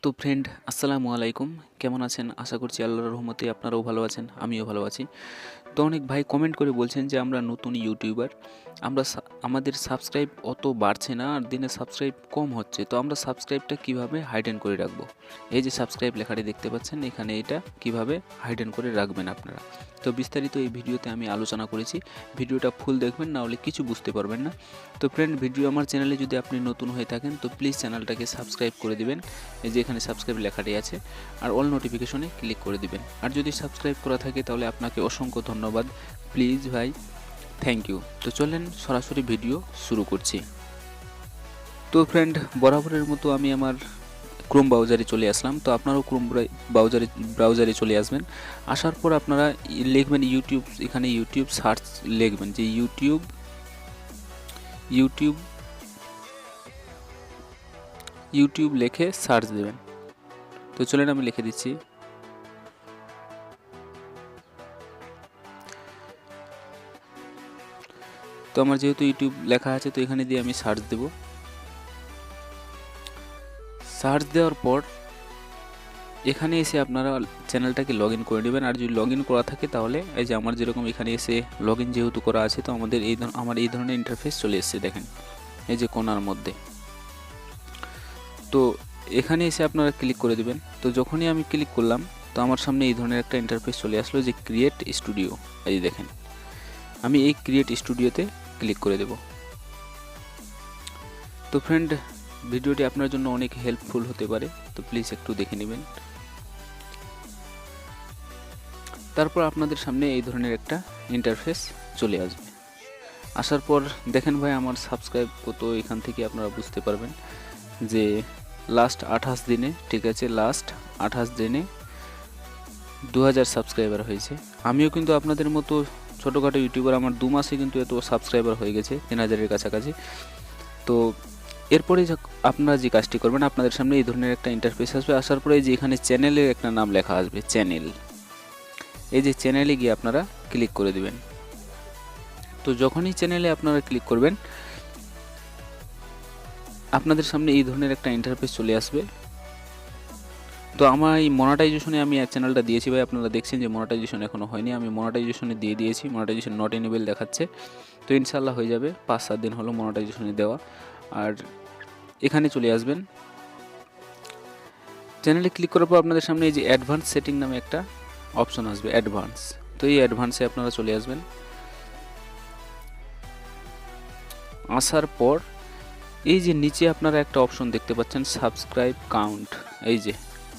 তো ফ্রেন্ড, আসসালামু আলাইকুম। কেমন আছেন? আশা করছি আল্লাহর রহমতে আপনারাও ভালো আছেন, আমিও ভালো আছি। তো অনেক ভাই কমেন্ট করে বলছেন যে আমরা নতুন ইউটিউবার, আমাদের সাবস্ক্রাইব অত বাড়ছে না, আর দিনে সাবস্ক্রাইব কম হচ্ছে। তো আমরা সাবস্ক্রাইবটা কিভাবে হাইডেন করে রাখবো? এই যে সাবস্ক্রাইব লেখাটি দেখতে পাচ্ছেন এখানে, এটা কিভাবে হাইডেন করে রাখবেন আপনারা। তো বিস্তারিত এই ভিডিওতে আমি আলোচনা করেছি। ভিডিওটা ফুল দেখবেন, না হলে কিছু বুঝতে পারবেন না। তো ফ্রেন্ড, ভিডিও আমার চ্যানেলে যদি আপনি নতুন হয়ে থাকেন তো প্লিজ চ্যানেলটাকে সাবস্ক্রাইব করে দিবেন। এই যে এখানে সাবস্ক্রাইব লেখাটি আছে, আর অল নোটিফিকেশনে ক্লিক করে দিবেন। আর যদি সাবস্ক্রাইব করা থাকে তাহলে আপনাকে অসংখ্য ধন্যবাদ, প্লিজ ভাই, থ্যাংক ইউ। তো চলেন সরাসরি ভিডিও শুরু করছি। তো ফ্রেন্ড, বরাবরের মতো আমি আমার ক্রোম ব্রাউজারে চলে আসলাম। তো আপনারাও ক্রোম ব্রাউজারে চলে আসবেন। আসার পর আপনারা লিখবেন ইউটিউব, এখানে ইউটিউব সার্চ লিখবেন যে ইউটিউব ইউটিউব ইউটিউব লিখে সার্চ দেবেন। তো চলেন আমি লিখে দিচ্ছি। তো আমার যেহেতু ইউটিউব লেখা আছে, তো এখানে দিয়ে আমি সার্চ দেব। সার্চ দেওয়ার পর এখানে এসে আপনারা চ্যানেলটাকে লগ ইন করে নেবেন। আর যদি লগ ইন করা থাকে তাহলে এই যে আমার যেরকম এখানে এসে লগ ইন যেহেতু করা আছে, তো আমার এই ধরনের ইন্টারফেস চলে এসেছে, দেখেন এই যে কোণার মধ্যে। তো এখানে এসে আপনারা ক্লিক করে দেবেন। তো যখনই আমি ক্লিক করলাম তো আমার সামনে এই ধরনের একটা ইন্টারফেস চলে আসলো যে ক্রিয়েট স্টুডিও। এই দেখেন, আমি এই ক্রিয়েট স্টুডিওতে ক্লিক করে দেব। তো ফ্রেন্ড, ভিডিওটি আপনার জন্য অনেক হেল্পফুল হতে পারে, তো প্লিজ একটু দেখে নেবেন। তারপর আপনাদের সামনে এই ধরনের একটা ইন্টারফেস চলে আসবে। আসার পর দেখেন ভাই, আমার সাবস্ক্রাইব কত, এখান থেকে আপনারা বুঝতে পারবেন যে লাস্ট 28 দিনে, ঠিক আছে, লাস্ট 28 দিনে 2000 সাবস্ক্রাইবার হয়েছে। আমিও কিন্তু আপনাদের মতো ছোটোখাটো ইউটিউবার, আমার 2 মাসে কিন্তু এত সাবস্ক্রাইবার হয়ে গেছে, 3000-এর কাছাকাছি। তো এরপরে আপনারা যে কাজটি করবেন, আপনাদের সামনে এই ধরনের একটা ইন্টারফেস আসবে। আসার পরে যে এখানে চ্যানেলের একটা নাম লেখা আসবে, চ্যানেল। এই যে চ্যানেলে গিয়ে আপনারা ক্লিক করে দেবেন। তো যখনই চ্যানেলে আপনারা ক্লিক করবেন আপনাদের সামনে এই ধরনের একটা ইন্টারফেস চলে আসবে। তো আমার এই মনিটাইজেশনে আমি এক চ্যানেলটা দিয়েছি ভাই, আপনারা দেখছেন যে মনিটাইজেশন এখনও হয়নি, আমি মনিটাইজেশনে দিয়ে দিয়েছি, মনিটাইজেশন নট এনেবল দেখাচ্ছে। তো ইনশাল্লাহ হয়ে যাবে, 5-7 দিন হলো মনিটাইজেশনে দেওয়া। আর এখানে চলে আসবেন, চ্যানেলে ক্লিক করার পর আপনাদের সামনে এই যে অ্যাডভান্স সেটিং নামে একটা অপশন আসবে, অ্যাডভান্স। তো এই অ্যাডভান্সে আপনারা চলে আসবেন। আসার পর এই যে নিচে আপনারা একটা অপশন দেখতে পাচ্ছেন, সাবস্ক্রাইব কাউন্ট। এই যে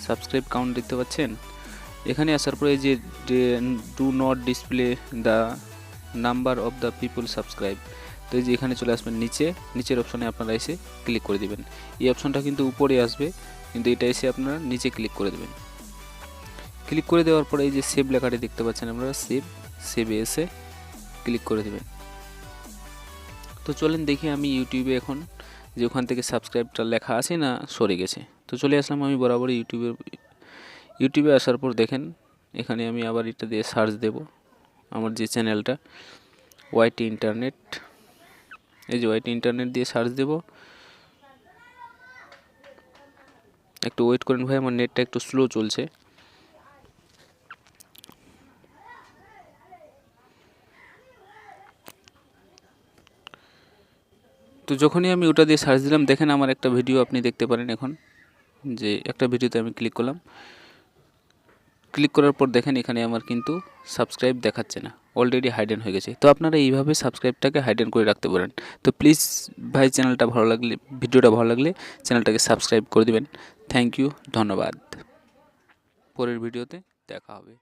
সাবস্ক্রাইব কাউন্ট দেখতে পাচ্ছেন, এখানে আসার পর এই যে do not display the number of the people subscribe. তো এই যে এখানে চলে আসবেন, নিচের অপশনে আপনারা এসে ক্লিক করে দেবেন। এই অপশনটা কিন্তু উপরে আসবে, কিন্তু এটা এসে আপনারা নিচে ক্লিক করে দেবেন। ক্লিক করে দেওয়ার পরে এই যে সেভ লেখাটি দেখতে পাচ্ছেন আপনারা, সেভে এসে ক্লিক করে দেবেন। তো চলেন দেখি আমি ইউটিউবে এখন যে ওখান থেকে সাবস্ক্রাইবটা লেখা আছে না সরে গেছে। তো চলে আসলাম আমি বরাবর ইউটিউবে আসার পর দেখেন এখানে আমি আবার এটা দিয়ে সার্চ দেব, আমার যে চ্যানেলটা ওয়াইটি ইন্টারনেট। এই যে ওয়াইটি ইন্টারনেট দিয়ে সার্চ দেব। একটু ওয়েট করেন ভাই, আমার নেটটা একটু স্লো চলছে। তো যখনই আমি ওটা দিয়ে সার্চ দিলাম দেখেন আমার একটা ভিডিও আপনি দেখতে পারেন এখন, যে একটা ভিডিওতে আমি ক্লিক করলাম। ক্লিক করার পর দেখেন এখানে আমার কিন্তু সাবস্ক্রাইব দেখাচ্ছে না, অলরেডি হাইডেন হয়ে গেছে। তো আপনারা এইভাবে সাবস্ক্রাইবটাকে হাইডেন করে রাখতে পারেন। তো প্লিজ ভাই, ভিডিওটা ভালো লাগলে চ্যানেলটাকে সাবস্ক্রাইব করে দিবেন। থ্যাংক ইউ, ধন্যবাদ। পরের ভিডিওতে দেখা হবে।